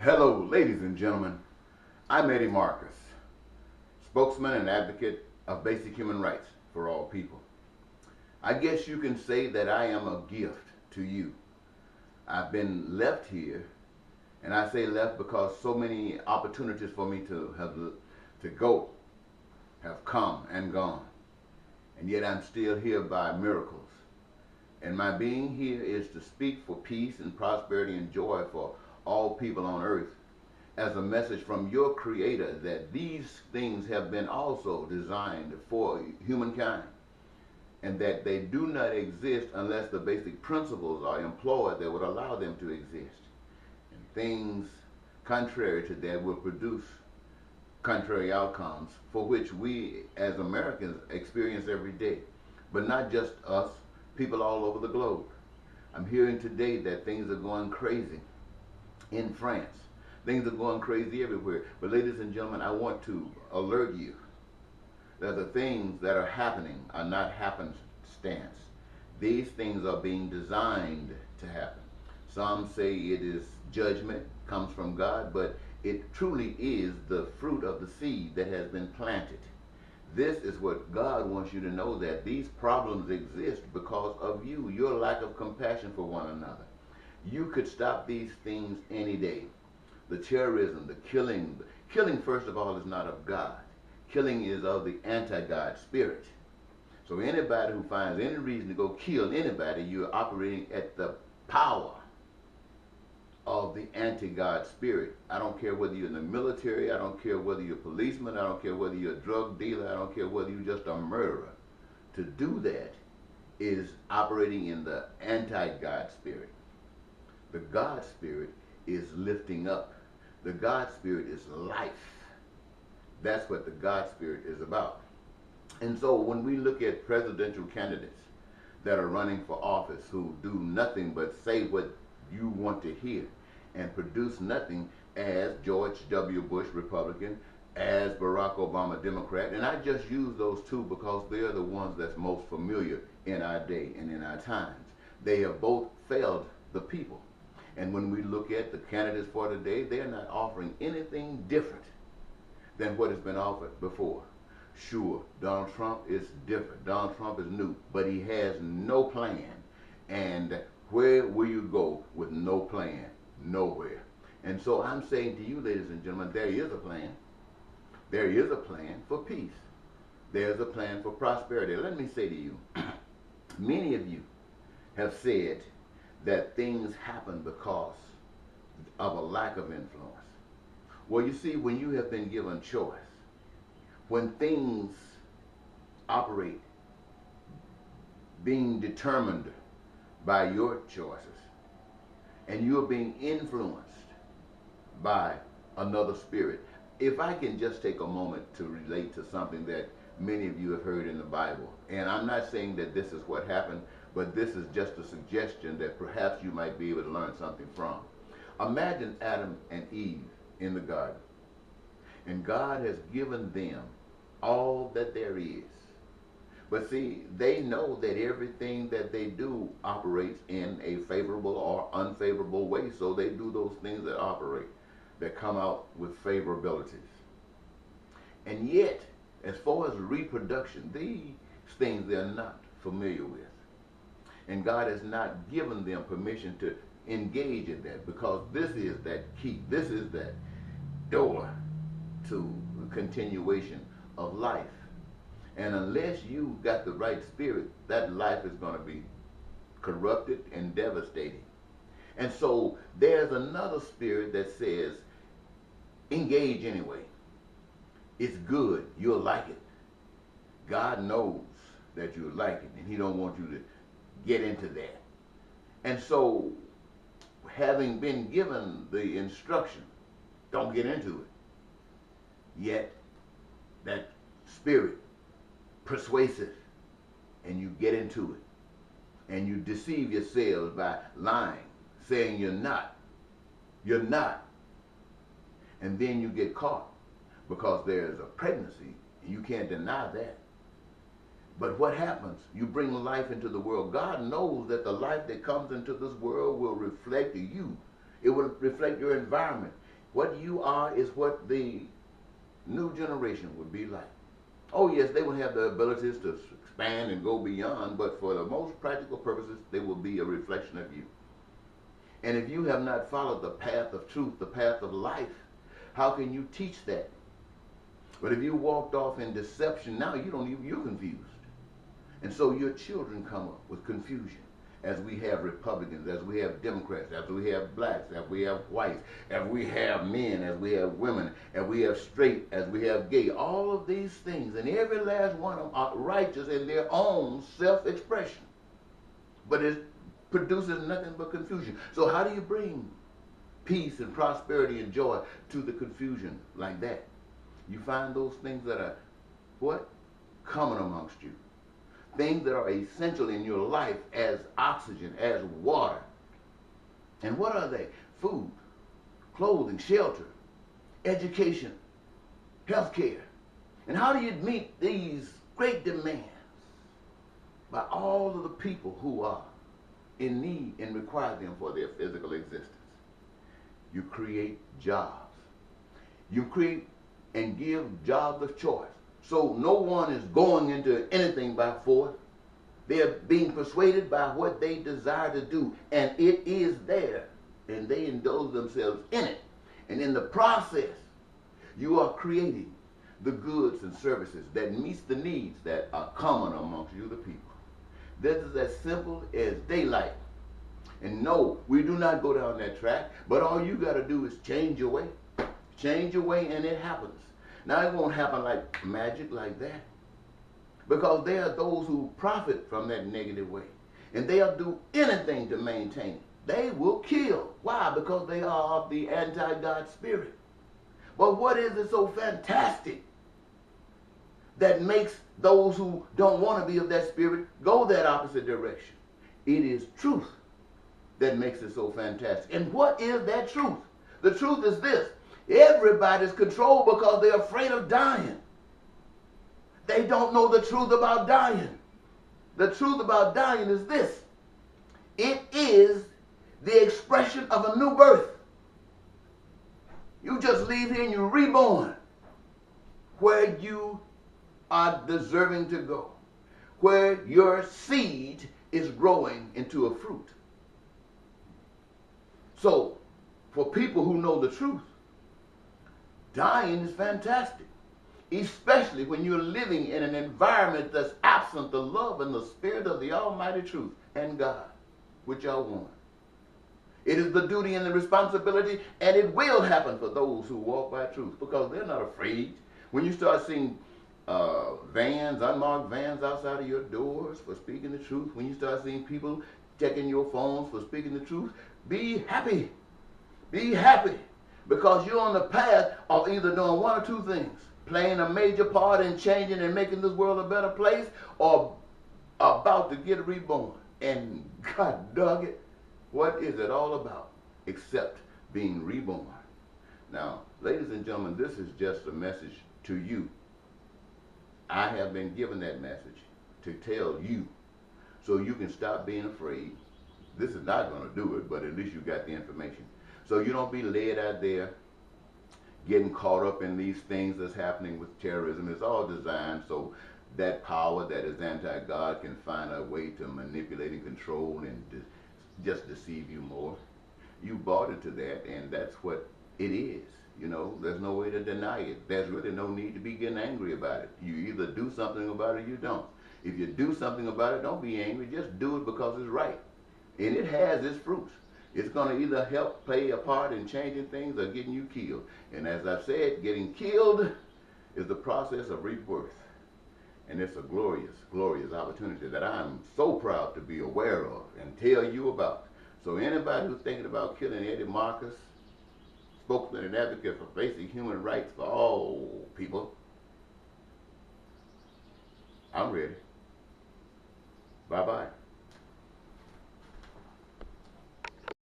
Hello, ladies and gentlemen. I'm Eddie Marcus, spokesman and advocate of basic human rights for all people. I guess you can say that I am a gift to you. I've been left here, and I say left because so many opportunities for me to go have come and gone. And yet I'm still here by miracles. And my being here is to speak for peace and prosperity and joy for all people on earth as a message from your creator that these things have been also designed for humankind and that they do not exist unless the basic principles are employed that would allow them to exist. And things contrary to that will produce contrary outcomes for which we as Americans experience every day. But not just us, people all over the globe. I'm hearing today that things are going crazy in France. Things are going crazy everywhere. But ladies and gentlemen, I want to alert you that the things that are happening are not happenstance. These things are being designed to happen. Some say it is judgment, comes from God, but it truly is the fruit of the seed that has been planted. This is what God wants you to know, that these problems exist because of you, your lack of compassion for one another. You could stop these things any day. The terrorism, the killing. Killing, first of all, is not of God. Killing is of the anti-God spirit. So anybody who finds any reason to go kill anybody, you're operating at the power of the anti-God spirit. I don't care whether you're in the military, I don't care whether you're a policeman, I don't care whether you're a drug dealer, I don't care whether you're just a murderer. To do that is operating in the anti-God spirit. The God spirit is lifting up. The God spirit is life. That's what the God spirit is about. And so when we look at presidential candidates that are running for office who do nothing but say what you want to hear and produce nothing, as George W. Bush, Republican, as Barack Obama, Democrat, and I just use those two because they are the ones that's most familiar in our day and in our times. They have both failed the people. And when we look at the candidates for today, they're not offering anything different than what has been offered before. Sure, Donald Trump is different. Donald Trump is new, but he has no plan. And where will you go with no plan? Nowhere. And so I'm saying to you, ladies and gentlemen, there is a plan. There is a plan for peace. There's a plan for prosperity. Let me say to you, many of you have said that things happen because of a lack of influence. Well, you see, when you have been given choice, when things operate being determined by your choices, and you're being influenced by another spirit. If I can just take a moment to relate to something that many of you have heard in the Bible, and I'm not saying that this is what happened, but this is just a suggestion that perhaps you might be able to learn something from. Imagine Adam and Eve in the garden, and God has given them all that there is. But see, they know that everything that they do operates in a favorable or unfavorable way, so they do those things that operate, that come out with favorabilities. And yet, as far as reproduction, these things they're not familiar with. And God has not given them permission to engage in that, because this is that key, this is that door to the continuation of life. And unless you got the right spirit, that life is going to be corrupted and devastating. And so there's another spirit that says, engage anyway. It's good. You'll like it. God knows that you'll like it, and he don't want you to get into that. And so, having been given the instruction, don't get into it. Yet, that spirit persuasive, and you get into it, and you deceive yourselves by lying, saying you're not, and then you get caught because there's a pregnancy and you can't deny that. But what happens? You bring life into the world. God knows that the life that comes into this world will reflect you. It will reflect your environment. What you are is what the new generation would be like. Oh yes, they will have the abilities to expand and go beyond, but for the most practical purposes, they will be a reflection of you. And if you have not followed the path of truth, the path of life, how can you teach that? But if you walked off in deception, now you're confused. And so your children come up with confusion, as we have Republicans, as we have Democrats, as we have blacks, as we have whites, as we have men, as we have women, as we have straight, as we have gay. All of these things, and every last one of them are righteous in their own self-expression. But it produces nothing but confusion. So how do you bring peace and prosperity and joy to the confusion like that? You find those things that are, what? Common amongst you. Things that are essential in your life as oxygen, as water. And what are they? Food, clothing, shelter, education, health care. And how do you meet these great demands? By all of the people who are in need and require them for their physical existence. You create jobs. You create and give jobs of choice. So no one is going into anything by force. They're being persuaded by what they desire to do, and it is there, and they indulge themselves in it. And in the process, you are creating the goods and services that meets the needs that are common amongst you, the people. This is as simple as daylight. And no, we do not go down that track, but all you got to do is change your way. Change your way, and it happens. Now, it won't happen like magic like that, because there are those who profit from that negative way, and they'll do anything to maintain it. They will kill. Why? Because they are of the anti-God spirit. But what is it so fantastic that makes those who don't want to be of that spirit go that opposite direction? It is truth that makes it so fantastic. And what is that truth? The truth is this. Everybody's controlled because they're afraid of dying. They don't know the truth about dying. The truth about dying is this. It is the expression of a new birth. You just leave here and you're reborn where you are deserving to go, where your seed is growing into a fruit. So, for people who know the truth, dying is fantastic, especially when you're living in an environment that's absent the love and the spirit of the Almighty truth and God, which are one. It is the duty and the responsibility, and it will happen for those who walk by truth, because they're not afraid. When you start seeing vans, unmarked vans outside of your doors for speaking the truth, when you start seeing people checking your phones for speaking the truth, be happy. Be happy. Because you're on the path of either doing one or two things. Playing a major part in changing and making this world a better place, or about to get reborn. And God dog it, what is it all about except being reborn? Now, ladies and gentlemen, this is just a message to you. I have been given that message to tell you so you can stop being afraid. This is not going to do it, but at least you got the information. So you don't be led out there getting caught up in these things that's happening with terrorism. It's all designed so that power that is anti-God can find a way to manipulate and control and just deceive you more. You bought into that, and that's what it is. You know, there's no way to deny it. There's really no need to be getting angry about it. You either do something about it or you don't. If you do something about it, don't be angry. Just do it because it's right. And it has its fruits. It's going to either help play a part in changing things or getting you killed. And as I've said, getting killed is the process of rebirth. And it's a glorious, glorious opportunity that I'm so proud to be aware of and tell you about. So anybody who's thinking about killing Eddie Marcus, spokesman and advocate for basic human rights for all people, I'm ready. Bye-bye.